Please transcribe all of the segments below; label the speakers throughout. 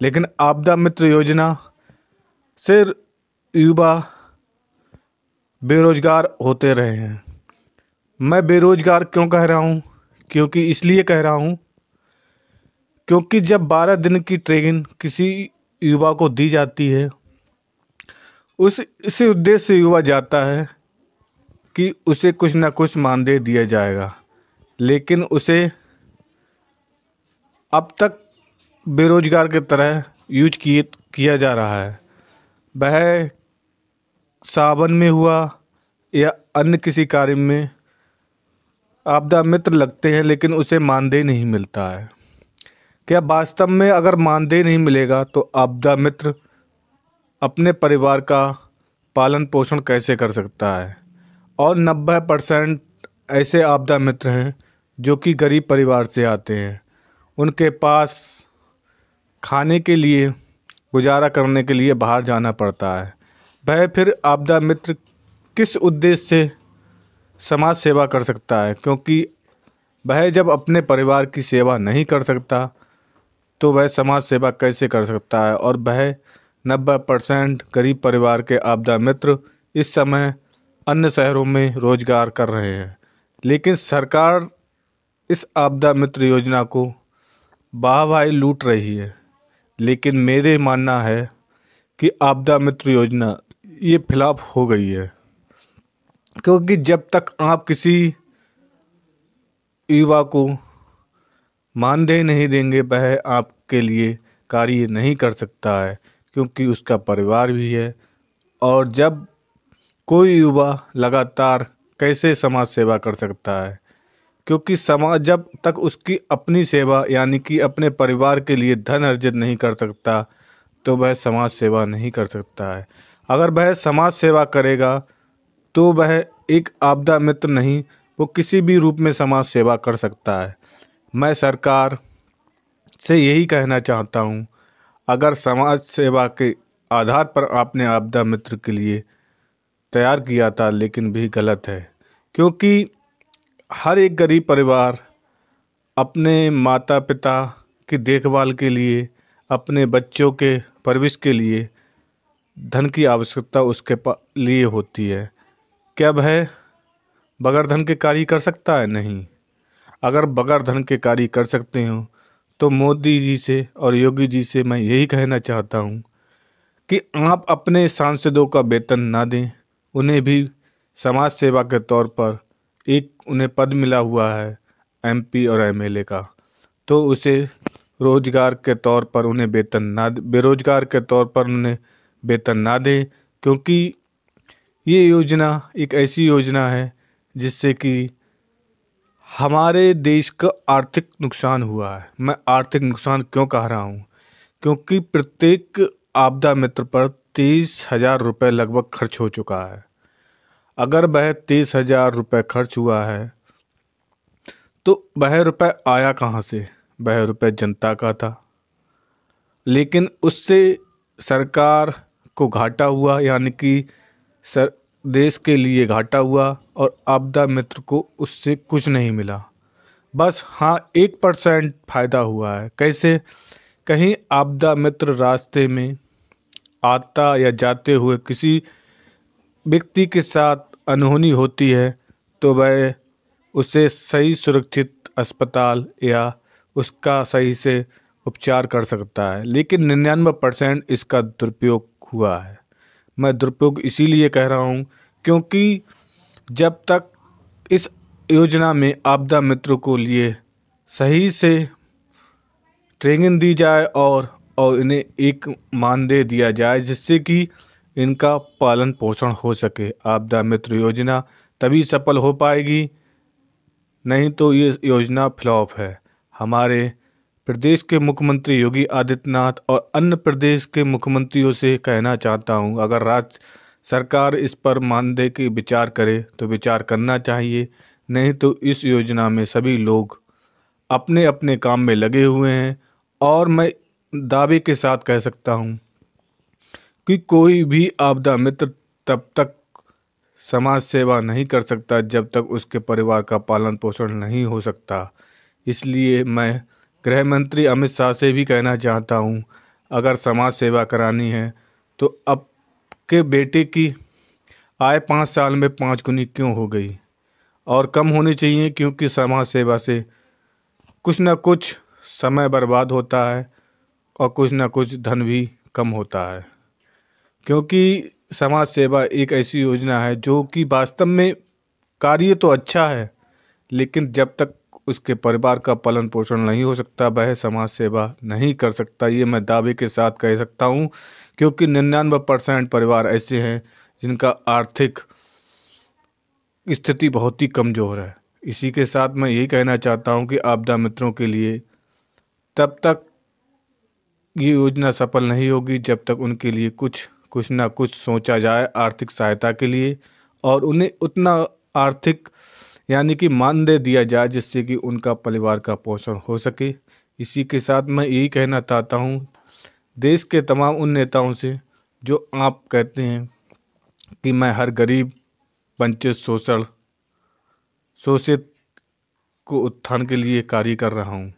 Speaker 1: लेकिन आपदा मित्र योजना से युवा बेरोजगार होते रहे हैं। मैं बेरोजगार क्यों कह रहा हूँ? क्योंकि इसलिए कह रहा हूँ क्योंकि जब 12 दिन की ट्रेनिंग किसी युवा को दी जाती है, उस इसी उद्देश्य से युवा जाता है कि उसे कुछ ना कुछ मानदेय दिया जाएगा, लेकिन उसे अब तक बेरोजगार की तरह यूज किया जा रहा है। वह सावन में हुआ या अन्य किसी कार्य में आपदा मित्र लगते हैं, लेकिन उसे मानदेय नहीं मिलता है। क्या वास्तव में अगर मानदेय नहीं मिलेगा तो आपदा मित्र अपने परिवार का पालन पोषण कैसे कर सकता है? और 90% ऐसे आपदा मित्र हैं जो कि गरीब परिवार से आते हैं। उनके पास खाने के लिए, गुजारा करने के लिए बाहर जाना पड़ता है। वह फिर आपदा मित्र किस उद्देश्य से समाज सेवा कर सकता है? क्योंकि वह जब अपने परिवार की सेवा नहीं कर सकता तो वह समाज सेवा कैसे कर सकता है? और वह 90% गरीब परिवार के आपदा मित्र इस समय अन्य शहरों में रोजगार कर रहे हैं, लेकिन सरकार इस आपदा मित्र योजना को वाहवाही लूट रही है। लेकिन मेरे मानना है कि आपदा मित्र योजना ये फ्लॉप हो गई है, क्योंकि जब तक आप किसी युवा को मानदेय नहीं देंगे वह आपके लिए कार्य नहीं कर सकता है, क्योंकि उसका परिवार भी है। और जब कोई युवा लगातार कैसे समाज सेवा कर सकता है? क्योंकि समाज जब तक उसकी अपनी सेवा यानी कि अपने परिवार के लिए धन अर्जित नहीं कर सकता तो वह समाज सेवा नहीं कर सकता है। अगर वह समाज सेवा करेगा तो वह एक आपदा मित्र नहीं, वो किसी भी रूप में समाज सेवा कर सकता है। मैं सरकार से यही कहना चाहता हूँ, अगर समाज सेवा के आधार पर आपने आपदा मित्र के लिए तैयार किया था, लेकिन भी गलत है। क्योंकि हर एक गरीब परिवार अपने माता पिता की देखभाल के लिए, अपने बच्चों के परवरिश के लिए धन की आवश्यकता उसके लिए होती है। क्या वह बगैर धन के कार्य कर सकता है? नहीं। अगर बगैर धन के कार्य कर सकते हो तो मोदी जी से और योगी जी से मैं यही कहना चाहता हूँ कि आप अपने सांसदों का वेतन ना दें, उन्हें भी समाज सेवा के तौर पर एक उन्हें पद मिला हुआ है MP और MLA का, तो उसे रोजगार के तौर पर उन्हें वेतन ना, बेरोजगार के तौर पर उन्हें वेतन ना दें। क्योंकि ये योजना एक ऐसी योजना है जिससे कि हमारे देश का आर्थिक नुकसान हुआ है। मैं आर्थिक नुकसान क्यों कह रहा हूँ? क्योंकि प्रत्येक आपदा मित्र पर 30,000 रुपये लगभग खर्च हो चुका है। अगर वह 30,000 रुपये खर्च हुआ है तो वह रुपये आया कहाँ से? वह रुपये जनता का था, लेकिन उससे सरकार को घाटा हुआ, यानी कि देश के लिए घाटा हुआ और आपदा मित्र को उससे कुछ नहीं मिला। बस हाँ 1% फायदा हुआ है। कैसे? कहीं आपदा मित्र रास्ते में आता या जाते हुए किसी व्यक्ति के साथ अनहोनी होती है तो वह उसे सही सुरक्षित अस्पताल या उसका सही से उपचार कर सकता है, लेकिन 99% इसका दुरुपयोग हुआ है। मैं दुरुपयोग इसीलिए कह रहा हूँ क्योंकि जब तक इस योजना में आपदा मित्र को लिए सही से ट्रेनिंग दी जाए और इन्हें एक मानदेय दिया जाए जिससे कि इनका पालन पोषण हो सके, आपदा मित्र योजना तभी सफल हो पाएगी। नहीं तो ये योजना फ्लॉप है। हमारे प्रदेश के मुख्यमंत्री योगी आदित्यनाथ और अन्य प्रदेश के मुख्यमंत्रियों से कहना चाहता हूँ, अगर राज्य सरकार इस पर मानदेय की विचार करे तो विचार करना चाहिए। नहीं तो इस योजना में सभी लोग अपने अपने काम में लगे हुए हैं और मैं दावे के साथ कह सकता हूँ कि कोई भी आपदा मित्र तब तक समाज सेवा नहीं कर सकता जब तक उसके परिवार का पालन पोषण नहीं हो सकता। इसलिए मैं गृह मंत्री अमित शाह से भी कहना चाहता हूँ, अगर समाज सेवा करानी है तो अब के बेटे की आय 5 साल में 5 गुनी क्यों हो गई और कम होनी चाहिए, क्योंकि समाज सेवा से कुछ ना कुछ समय बर्बाद होता है और कुछ ना कुछ धन भी कम होता है। क्योंकि समाज सेवा एक ऐसी योजना है जो कि वास्तव में कार्य तो अच्छा है, लेकिन जब तक उसके परिवार का पालन पोषण नहीं हो सकता वह समाज सेवा नहीं कर सकता, ये मैं दावे के साथ कह सकता हूँ। क्योंकि 99% परिवार ऐसे हैं जिनका आर्थिक स्थिति बहुत ही कमज़ोर है। इसी के साथ मैं यही कहना चाहता हूँ कि आपदा मित्रों के लिए तब तक ये योजना सफल नहीं होगी जब तक उनके लिए कुछ ना कुछ सोचा जाए आर्थिक सहायता के लिए, और उन्हें उतना आर्थिक यानी कि मानदेय दिया जाए जिससे कि उनका परिवार का पोषण हो सके। इसी के साथ मैं यही कहना चाहता हूँ देश के तमाम उन नेताओं से जो आप कहते हैं कि मैं हर गरीब वंचित शोषित को उत्थान के लिए कार्य कर रहा हूँ।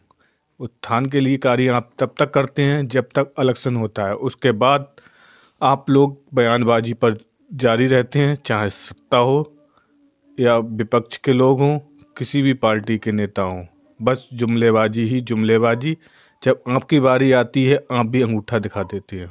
Speaker 1: उत्थान के लिए कार्य आप तब तक करते हैं जब तक इलेक्शन होता है, उसके बाद आप लोग बयानबाजी पर जारी रहते हैं, चाहे सत्ता हो या विपक्ष के लोग हों, किसी भी पार्टी के नेता हों, बस जुमलेबाजी ही जुमलेबाजी। जब आपकी बारी आती है आप भी अंगूठा दिखा देते हैं।